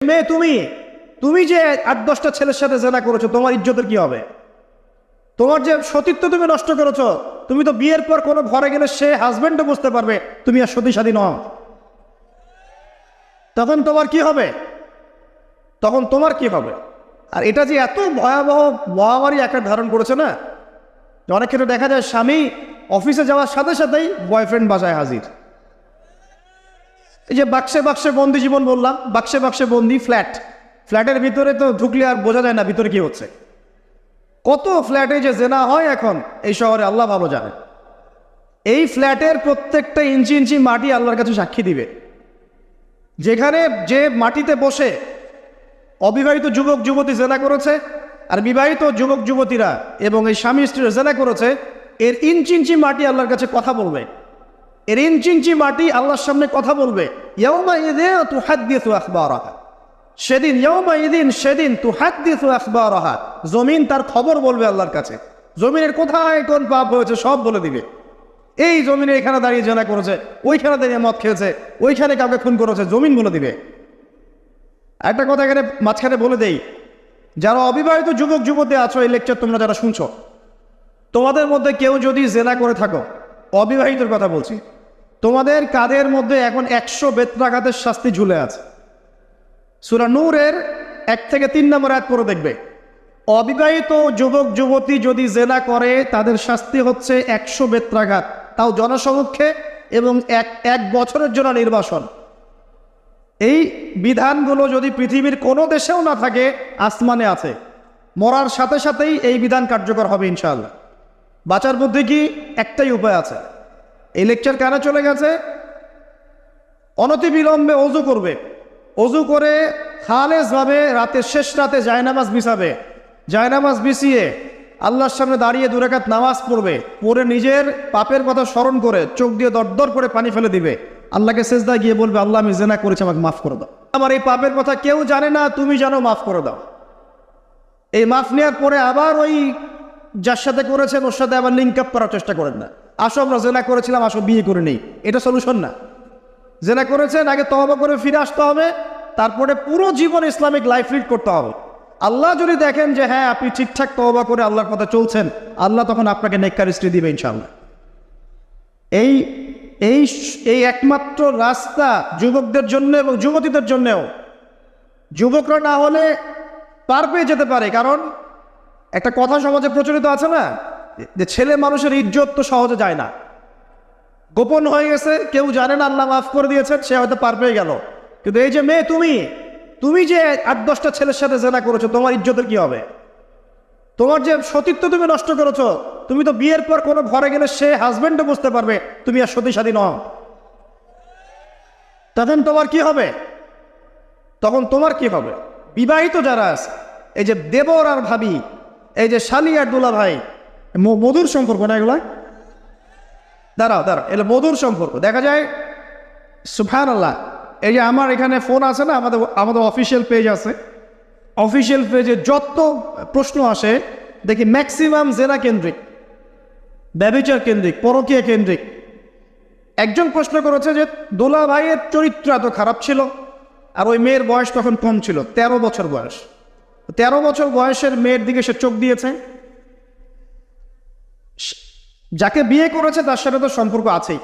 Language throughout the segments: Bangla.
মেয়ে তুমি যে 8-10টা ছেলের সাথে জেনা করেছো, তোমার ইজ্জতের কি হবে? তোমার যে সতীত্ব তুমি নষ্ট করেছো, তুমি তো বিয়ের পর কোনো ঘরে গেলে সে হাজবেন্ডও বুঝতে পারবে তুমি আর সতী সাথী নও। তখন তোমার কি হবে? আর এটা যে এত ভয়াবহ মহামারী আকার ধারণ করেছে না, অনেক ক্ষেত্রে দেখা যায় স্বামী অফিসে যাওয়ার সাথে সাথেই বয়ফ্রেন্ড বাসায় হাজির। এই যে বাক্সে বাক্সে বন্দি জীবন বললাম, বাক্সে বাক্সে বন্দি ফ্ল্যাটের ভিতরে তো ঢুকলে আর বোঝা যায় না ভিতরে কি হচ্ছে। কত ফ্ল্যাটে যে জেনা হয় এখন এই শহরে আল্লাহ ভালো জানে। এই ফ্ল্যাটের প্রত্যেকটা ইঞ্চি ইঞ্চি মাটি আল্লাহর কাছে সাক্ষী দিবে। যেখানে যে মাটিতে বসে অবিবাহিত যুবক যুবতী জেনা করেছে আর বিবাহিত যুবক যুবতীরা এবং এই স্বামী স্ত্রীরা জেনা করেছে, এর ইঞ্চি ইঞ্চি মাটি আল্লাহর কাছে কথা বলবে। এর ইঞ্চি ইঞ্চি মাটি আল্লাহর সামনে কথা বলবে। সেদিন তুহাদ্দিসু আখবারাহা, জমিন তার খবর বলবে আল্লাহর কাছে। জমিনের কোথায় কোন পাপ হয়েছে সব বলে দিবে। এই জমিনে এখানে দাঁড়িয়ে জেনা করেছে, ওইখানে দাঁড়িয়ে মদ খেয়েছে, ওইখানে কাউকে খুন করেছে, জমিন বলে দিবে। একটা কথা এখানে মাঝখানে বলে দেই, যারা অবিবাহিত যুবক যুবতী আছো, এই লেকচার তোমরা যারা শুনছো, তোমাদের মধ্যে কেউ যদি জেনা করে থাকো, অবিবাহিতর কথা বলছি, তোমাদের কাঁধের মধ্যে এখন 100 বেত্রাঘাতের শাস্তি ঝুলে আছে। সূরা নূরের 1 থেকে 3 নম্বর আয়াত পড়ে দেখবে, অবিবাহিত যুবক যুবতী যদি জেনা করে তাদের শাস্তি হচ্ছে 100 বেত্রাঘাত, তাও জনসমক্ষে, এবং এক বছরের জন্য নির্বাসন। এই বিধানগুলো যদি পৃথিবীর কোনো দেশেও না থাকে, আসমানে আছে। মরার সাথে সাথেই এই বিধান কার্যকর হবে ইনশাআল্লাহ। বাঁচার বুদ্ধি কি? একটাই উপায় আছে। এই লেকচার কানে চলে গেছে, অনতিবিলম্বে অজু করবে। অজু করে খালেসভাবে রাতের শেষ রাতে জায়নামাজ বিছাবে। জায়নামাজ বিছিয়ে আল্লাহর সামনে দাঁড়িয়ে 2 রাকাত নামাজ পড়বে। পড়ে নিজের পাপের কথা স্মরণ করে চোখ দিয়ে দরদর করে পানি ফেলে দিবে। আল্লাহকে সেজদায় গিয়ে বলবে, আল্লাহ আমি জেনা করেছি, আমাকে মাফ করে দাও। আমার এই পাপের কথা কেউ জানে না, তুমি জানো, মাফ করে দাও। এই মাফ নেওয়ার পরে আবার ওই যার সাথে করেছেন ওর সাথে আবার লিঙ্ক আপ করার চেষ্টা করেন না। আসো আমরা জেনা করেছিলাম, আসো বিয়ে করে নেই, এটা সলিউশন না। জেনা করেছেন, আগে তওবা করে ফিরে আসতে হবে, তারপরে পুরো জীবন ইসলামিক লাইফ লিড করতে হবে। আল্লাহ যদি দেখেন যে হ্যাঁ আপনি ঠিকঠাক তওবা করে আল্লাহর কথা চলছেন, আল্লাহ তখন আপনাকে নেককার স্ত্রী দিবে ইনশাআল্লাহ। এই একমাত্র রাস্তা যুবকদের জন্য এবং যুবতীদের জন্যও। যুবকরা না হলে পার পেয়ে যেতে পারে, কারণ একটা কথা সমাজে প্রচলিত আছে না, যে ছেলে মানুষের ইজ্জত তো সহজে যায় না, গোপন হয়ে গেছে, কেউ জানে না, আল্লাহ মাফ করে দিয়েছেন, সে হয়তো পার পেয়ে গেল। কিন্তু এই যে মেয়ে তুমি যে 8-10টা ছেলের সাথে জেনা করেছো, তোমার ইজ্জতের কি হবে? তোমার যে সতীত্ব তুমি নষ্ট করেছো, তুমি তো বিয়ের পর কোনো ঘরে গেলে সে হাজবেন্ডও বুঝতে পারবে তুমি আর সতী সাথী নও। তখন তোমার কি হবে? বিবাহিত যারা আছে, এই যে দেবর আর ভাবি, এই যে শালি আর দুলা ভাই, মধুর সম্পর্ক না এগুলা? দাঁড়াও এগুলো মধুর সম্পর্ক। দেখা যায় সুবহানাল্লাহ, এই যে আমার এখানে ফোন আছে না, আমাদের অফিসিয়াল পেজ আছে, অফিসিয়াল পেজে যত প্রশ্ন আসে দেখি ম্যাক্সিমাম জেনা কেন্দ্রিক, ব্যভিচার কেন্দ্রিক, পরকীয়া কেন্দ্রিক। একজন প্রশ্ন করেছে যে দোলা ভাইয়ের চরিত্র এত খারাপ ছিল, আর ওই মেয়ের বয়স তখন কম ছিল, 13 বছর বয়স। 13 বছর বয়সের মেয়ের দিকে সে চোখ দিয়েছে। যাকে বিয়ে করেছে তার সাথে তো সম্পর্ক আছেই,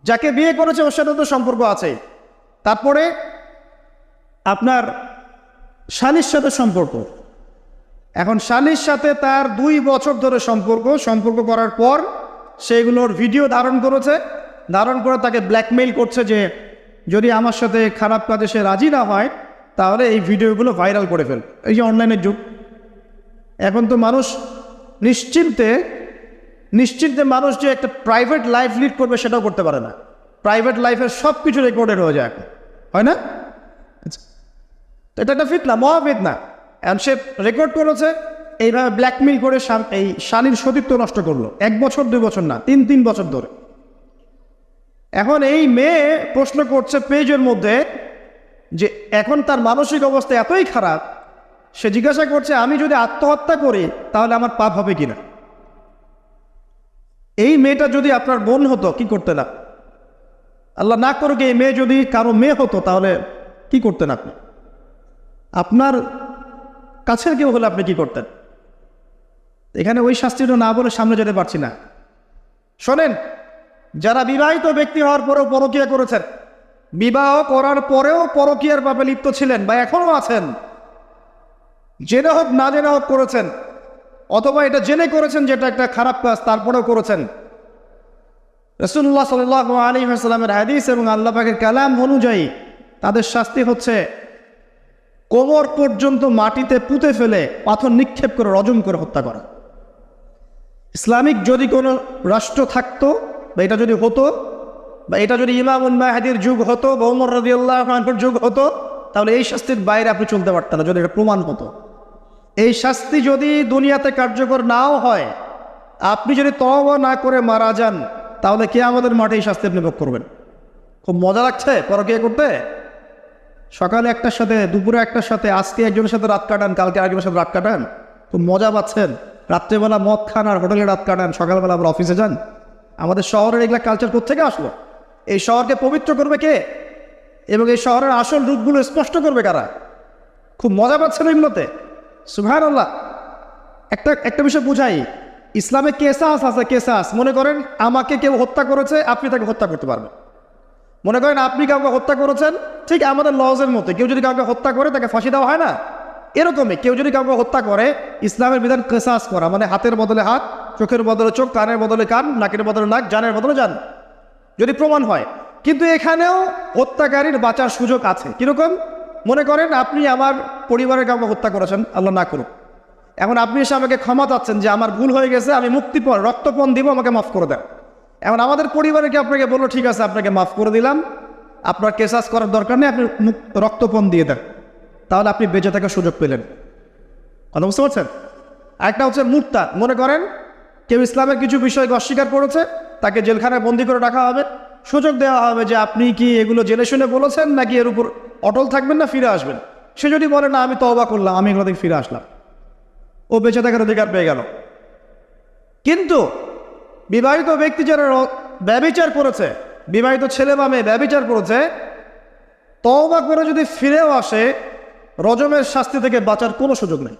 যাকে বিয়ে করেছে ওর সাথে তো সম্পর্ক আছেই। তারপরে আপনার শালীর সাথে সম্পর্ক। এখন শালীর সাথে তার 2 বছর ধরে সম্পর্ক করার পর সেগুলোর ভিডিও ধারণ করে তাকে ব্ল্যাকমেইল করছে যে যদি আমার সাথে খারাপ কাজে সে রাজি না হয় তাহলে এই ভিডিওগুলো ভাইরাল করে ফেল। এই যে অনলাইনের যুগ, এখন তো মানুষ নিশ্চিন্তে মানুষ যে একটা প্রাইভেট লাইফ লিড করবে সেটাও করতে পারে না। প্রাইভেট লাইফের সব কিছু রেকর্ডেড হয়ে যায় এখন, হয় না? এটা একটা ফিতনা, মহাফিতনা। এখন সে রেকর্ড করেছে, এইভাবে ব্ল্যাকমেইল করে এই শালীর সতীত্ব নষ্ট করলো। 1 বছর 2 বছর না, 3 বছর ধরে। এখন এই মেয়ে প্রশ্ন করছে পেজের মধ্যে যে এখন তার মানসিক অবস্থা এতই খারাপ, সে জিজ্ঞাসা করছে আমি যদি আত্মহত্যা করি তাহলে আমার পাপ হবে কিনা। এই মেয়েটা যদি আপনার বোন হতো কি করতেন আপনি? আল্লাহ না করুক এই মেয়ে যদি কারো মেয়ে হতো তাহলে কি করতেন আপনি? আপনার কাছের কেউ হলে আপনি কি করতেন? এখানে ওই শাস্তিটা না বলে সামনে যেতে পারছি না। শোনেন, যারা বিবাহিত ব্যক্তি হওয়ার পরেও পরকীয়া করেছেন, বিবাহ করার পরেও পরকীয়ার পাপে লিপ্ত ছিলেন বা এখনো আছেন, জেনে হোক না জেনে হোক করেছেন, অথবা এটা জেনে করেছেন যেটা একটা খারাপ কাজ তারপরেও করেছেন, রাসূলুল্লাহ সাল্লাল্লাহু আলাইহি ওয়াসাল্লামের হাদিস এবং আল্লাহ পাকের কালাম অনুযায়ী তাদের শাস্তি হচ্ছে কোমর পর্যন্ত মাটিতে পুঁতে ফেলে পাথর নিক্ষেপ করে রজম করে হত্যা করা। ইসলামিক যদি কোনো রাষ্ট্র থাকতো বা এটা যদি হতো, বা এটা যদি ইমামুল মাহদির যুগ হতো বা ওমর রাদিয়াল্লাহু আনহুর যুগ হতো, তাহলে এই শাস্তির বাইরে আপনি চলতে পারতেন না, যদি এটা প্রমাণ হতো। এই শাস্তি যদি দুনিয়াতে কার্যকর নাও হয়, আপনি যদি তওবা না করে মারা যান, তাহলে কিয়ামতের মাঠে এই শাস্তি আপনি ভোগ করবেন। খুব মজা লাগছে পরকীয়া করতে। সকালে একটার সাথে, দুপুরে একটার সাথে, আজকে একজনের সাথে রাত কাটান, কালকে আরেকজনের সাথে রাত কাটান, খুব মজা পাচ্ছেন। রাত্রেবেলা মদ খান আর হোটেলে রাত কাটান, সকালবেলা আবার অফিসে যান। আমাদের শহরের এগুলা কালচার কোত্থেকে আসলো? এই শহরকে পবিত্র করবে কে এবং এই শহরের আসল রূপগুলো স্পষ্ট করবে কারা? খুব মজা পাচ্ছেন এগুলোতে। সুবহানাল্লাহ। একটা বিষয় বুঝাই, ইসলামে কেসাস আছে। কেসাস, মনে করেন আমাকে কেউ হত্যা করেছে, আপনি তাকে হত্যা করতে পারবেন। মনে করেন আপনি কাউকে হত্যা করেছেন, ঠিক আমাদের লজের মতো, কেউ যদি কাউকে হত্যা করে তাকে ফাঁসি দেওয়া হয় না, এরকমই কেউ যদি কাউকে হত্যা করে, ইসলামের বিধান কেসাস করা, মানে হাতের বদলে হাত, চোখের বদলে চোখ, কানের বদলে কান, নাকের বদলে নাক, জানের বদলে জান, যদি প্রমাণ হয়। কিন্তু এখানেও হত্যাকারীর বাঁচার সুযোগ আছে। কিরকম? মনে করেন আপনি আমার পরিবারের কাউকে হত্যা করেছেন, আল্লাহ না করুক। এখন আপনি এসে আমাকে ক্ষমা চাচ্ছেন যে আমার ভুল হয়ে গেছে, আমি মুক্তিপণ, রক্তপণ দিব, আমাকে মাফ করে দেন। এখন আমাদের পরিবারকে আপনাকে বললো, ঠিক আছে আপনাকে মাফ করে দিলাম, আপনার কেসাস করার দরকার নেই, আপনি রক্তপণ দিয়ে দেন। তাহলে আপনি বেঁচে থাকার সুযোগ পেলেন। কথা বুঝতে পারছেন? একটা হচ্ছে মুরতাদ। মনে করেন কেউ ইসলামের কিছু বিষয়কে অস্বীকার করেছে, তাকে জেলখানায় বন্দি করে রাখা হবে, সুযোগ দেওয়া হবে যে আপনি কি এগুলো জেনে শুনে বলেছেন নাকি এর উপর অটল থাকবেন না ফিরে আসবেন। সে যদি বলে না আমি তওবা করলাম, আমি এগুলো থেকে ফিরে আসলাম, ও বেঁচে থাকার অধিকার পেয়ে গেল। কিন্তু বিবাহিত ব্যক্তি যারা ব্যভিচার করেছে, বিবাহিত ছেলে বা মেয়ে ব্যভিচার করেছে, তওবা করে যদি ফিরেও আসে, রজমের শাস্তি থেকে বাঁচার কোনো সুযোগ নেই।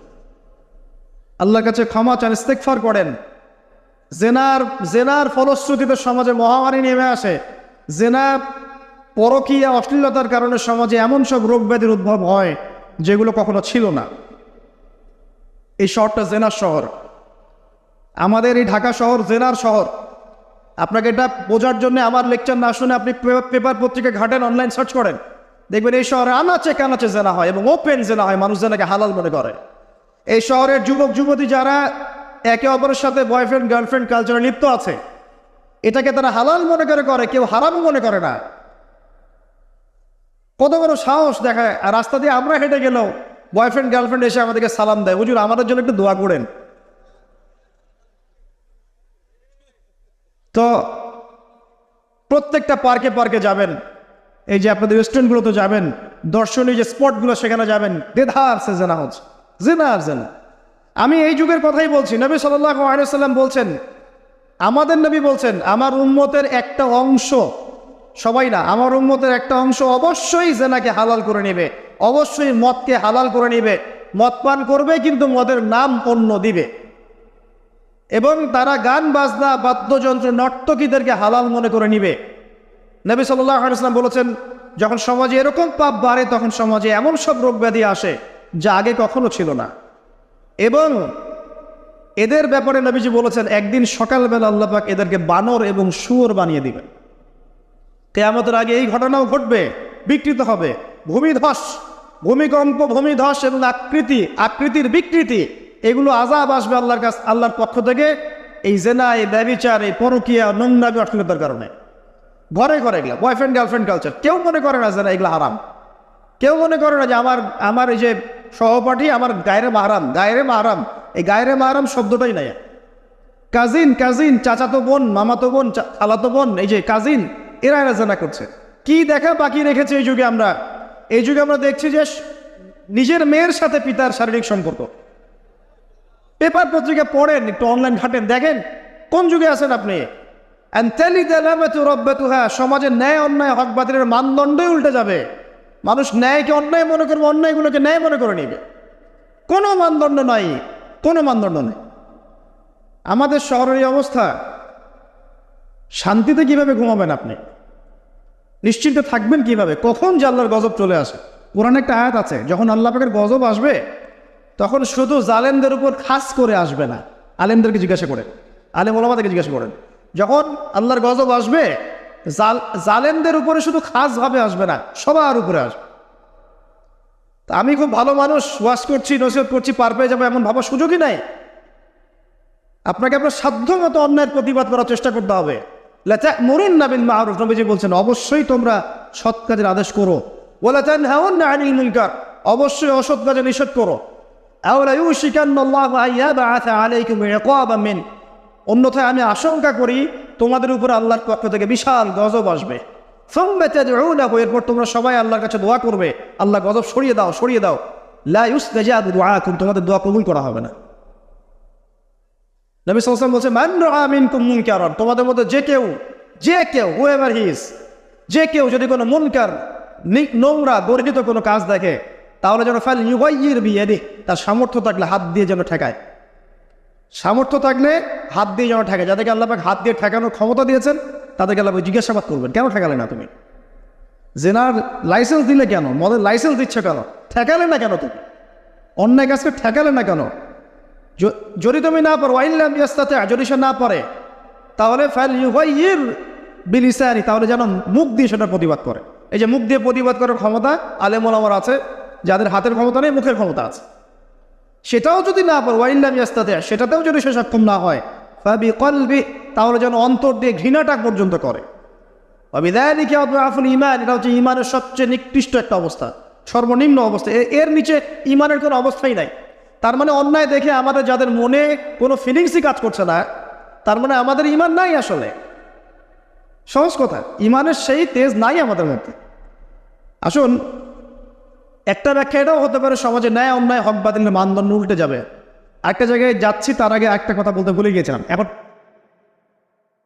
আল্লাহর কাছে ক্ষমা চান, ইস্তেগফার করেন। জেনার ফলশ্রুতিতে সমাজে মহামারী নেমে আসে। জেনা, পরকীয়া, অশ্লীলতার কারণে সমাজে এমন সব রোগ ব্যাধির উদ্ভব হয় যেগুলো কখনো ছিল না। এই শহরটা জেনার শহর। আমাদের এই ঢাকা শহর জেনার শহর। আপনাকে এটা বোঝার জন্য আমার লেকচার না শুনে আপনি পেপার পত্রিকা ঘাটেন, অনলাইন সার্চ করেন, দেখবেন এই শহরে আনাচে কানাচে জেনা হয় এবং ওপেন জেনা হয়। মানুষ জেনাকে হালাল মনে করে। এই শহরের যুবক যুবতী যারা একে অপরের সাথে বয়ফ্রেন্ড গার্লফ্রেন্ড কালচারে লিপ্ত আছে, এটাকে তারা হালাল মনে করে, কেউ হারাম মনে করে না। কত বড় সাহস দেখায়। আর রাস্তা দিয়ে আমরা হেঁটে গেলেও বয়ফ্রেন্ড গার্লফ্রেন্ড এসে আমাদেরকে সালাম দেয়, হুজুর আমাদের জন্য একটু দোয়া করেন। তো প্রত্যেকটা পার্কে পার্কে যাবেন, এই যে আপনাদের রেস্টুরেন্টগুলোতে যাবেন, দর্শনীয় যে স্পটগুলো সেখানে যাবেন, দেধা আছে জেনা হচ্ছে, জেনা আর জেনা। আমি এই যুগের কথাই বলছি। নবী সাল্লাল্লাহু আলাইহি ওয়াসাল্লাম বলছেন, আমাদের নবী বলছেন, আমার উম্মতের একটা অংশ, সবাই না, আমার উম্মতের একটা অংশ অবশ্যই জেনাকে হালাল করে নেবে, অবশ্যই মদকে হালাল করে নেবে, মদ পান করবে কিন্তু মদের নাম অন্য দিবে, এবং তারা গান বাজনা বাদ্যযন্ত্র নর্তকীদেরকে হালাল মনে করে নিবে। নবী সাল্লাল্লাহু আলাইহি ওয়াসাল্লাম বলেছেন, যখন সমাজে এরকম পাপ বাড়ে তখন সমাজে এমন সব রোগ ব্যাধি আসে যা আগে কখনো ছিল না। এবং এদের ব্যাপারে নবীজি বলেছেন, একদিন সকালবেলা আল্লাহ পাক এদেরকে বানর এবং শুয়োর বানিয়ে দিবেন। কিয়ামতের আগে এই ঘটনাও ঘটবে, বিকৃত হবে। ভূমিধস, ভূমিকম্প, ভূমিধস এবং আকৃতির বিকৃতি, এগুলো আযাব আসবে আল্লাহর কাছে, আল্লাহর পক্ষ থেকে, এই জেনা, এই ব্যভিচার, এই পরকীয়া, নোংরামি, অশ্লীলতার কারণে। ঘরে ঘরে এগুলা বয়ফ্রেন্ড গার্লফ্রেন্ড কালচার। কেউ মনে করে না জেনা এগুলো হারাম। কেউ মনে করে না যে আমার এই যে সহপাঠী আমার গায়রে মাহরাম, এই গায়রে মাহরাম শব্দটাই নাই। কাজিন, চাচাতো বোন, মামাতো বোন, খালাতো বোন, এই যে কাজিন, এরা জেনা করছে। কি দেখা বাকি রেখেছে এই যুগে আমরা? এই যুগে আমরা দেখছি যে নিজের মেয়ের সাথে পিতার শারীরিক সম্পর্ক। পেপার পত্রিকা পড়েন, একটু অনলাইন ঘাটেন, দেখেন কোন যুগে আছেন আপনি। সমাজের ন্যায় অন্যায় হক বাতিলের মানদণ্ডই উল্টে যাবে। মানুষ ন্যায়কে অন্যায় মনে করবে, অন্যায়গুলোকে ন্যায় মনে করে নিবে। কোনো মানদণ্ড নাই, কোনো মানদণ্ড নেই। আমাদের শহরের এই অবস্থা, শান্তিতে কিভাবে ঘুমাবেন আপনি? নিশ্চিন্তে থাকবেন কিভাবে? কখন যে আল্লাহর গজব চলে আসে। কোরআনে একটা আয়াত আছে, যখন আল্লাহ পাকের গজব আসবে তখন শুধু জালেমদের উপর খাস করে আসবে না। আলেমদেরকে জিজ্ঞাসা করেন, আলেম ওলামাদেরকে জিজ্ঞাসা করেন, যখন আল্লাহর গজব আসবে জালেমদের উপরে শুধু খাসভাবে আসবে না, সবার উপরে আসবে। তা আমি খুব ভালো মানুষ, ওয়াজ করছি, নসিহত করছি, পার পেয়ে যাবো এমন ভাবার সুযোগই নাই। আপনাকে আপনার সাধ্য মতো অন্যায়ের প্রতিবাদ করার চেষ্টা করতে হবে। লাতা'মুরুন্না বিল মা'রুফ, নবীজি বলছেন অবশ্যই তোমরা সৎ কাজের আদেশ করো। ওয়ালা তানহাউন্না আনিল মুনকার, অবশ্যই অসৎ কাজে নিষেধ করো। আও লা ইউশিকান্নাল্লাহু আন ইয়াবআসা আলাইকুম ইকাবাম মিন, অন্যথায় আমি আশঙ্কা করি তোমাদের উপর আল্লাহর পক্ষ থেকে বিশাল গজব আসবে। সুম্মা তাদউনাহু, এরপর তোমরা সবাই আল্লাহর কাছে দোয়া করবে, আল্লাহ গজব সরিয়ে দাও, সরিয়ে দাও। লা ইউস্তাজাবু দুআকুম, তোমাদের দোয়া কবুল করা হবে না। নবী সাল্লাল্লাহু আলাইহি ওয়াসাল্লাম বলছে মান রাআ মিনকুম মুনকারান, তোমাদের মধ্যে যে কেউ হুএভার হি ইজ, যে কেউ যদি কোনো মুনকার, নোংরা গর্হিত কোনো কাজ দেখে, তাহলে যেন ফাল ইউগাইয়ির বিয়াদিহি, তার সামর্থ্য থাকলে হাত দিয়ে যেন ঠেকায়। সামর্থ্য থাকলে হাত দিয়ে যেন ঠেকায়। যাদেরকে আল্লাহ পাক হাত দিয়ে ঠেকানোর ক্ষমতা দিয়েছেন তাদেরকে আল্লাহ জিজ্ঞাসাবাদ করবেন, কেন ঠেকালে না তুমি? জেনার লাইসেন্স দিলে কেন? মদের লাইসেন্স দিচ্ছ কেন? ঠেকালে না কেন তুমি? অন্যায় কাজকে ঠেকালে না কেন? যদি তুমি না পারো, ওয়াইল্লাম ইয়াস্তাতি, যদি সে না পারে, তাহলে ফাল ইউগাইয়ির বিলিসানি, তাহলে যেন মুখ দিয়ে সেটা প্রতিবাদ করে। এই যে মুখ দিয়ে প্রতিবাদ করার ক্ষমতা আলেম ওলামার আছে, যাদের হাতের ক্ষমতা নেই, মুখের ক্ষমতা আছে। সেটাও যদি না পারে, ওয়াইল্লাম ইয়াস্তাতি, সেটাতেও যদি সে সক্ষম না হয়, ফাবিকলবি, তাহলে যেন অন্তর দিয়ে ঘৃণাটা পর্যন্ত করে। ওয়াবিযালিকা আদআফুল ঈমান, এটা হচ্ছে ঈমানের সবচেয়ে নিকৃষ্ট একটা অবস্থা, সর্বনিম্ন অবস্থা। এর নিচে ঈমানের কোনো অবস্থাই নাই। তার মানে অন্যায় দেখে আমাদের যাদের মনে কোনো ফিলিংসই কাজ করছে না, তার মানে আমাদের ঈমান নাই আসলে। সহজ কথা, ঈমানের সেই তেজ নাই আমাদের মধ্যে। আসুন, একটা ব্যাখ্যা এটাও হতে পারে সমাজে ন্যায় অন্যায় হক বাতিলের মানদণ্ড উল্টে যাবে। একটা জায়গায় যাচ্ছি, তার আগে একটা কথা বলতে ভুলে গিয়েছিলাম। এখন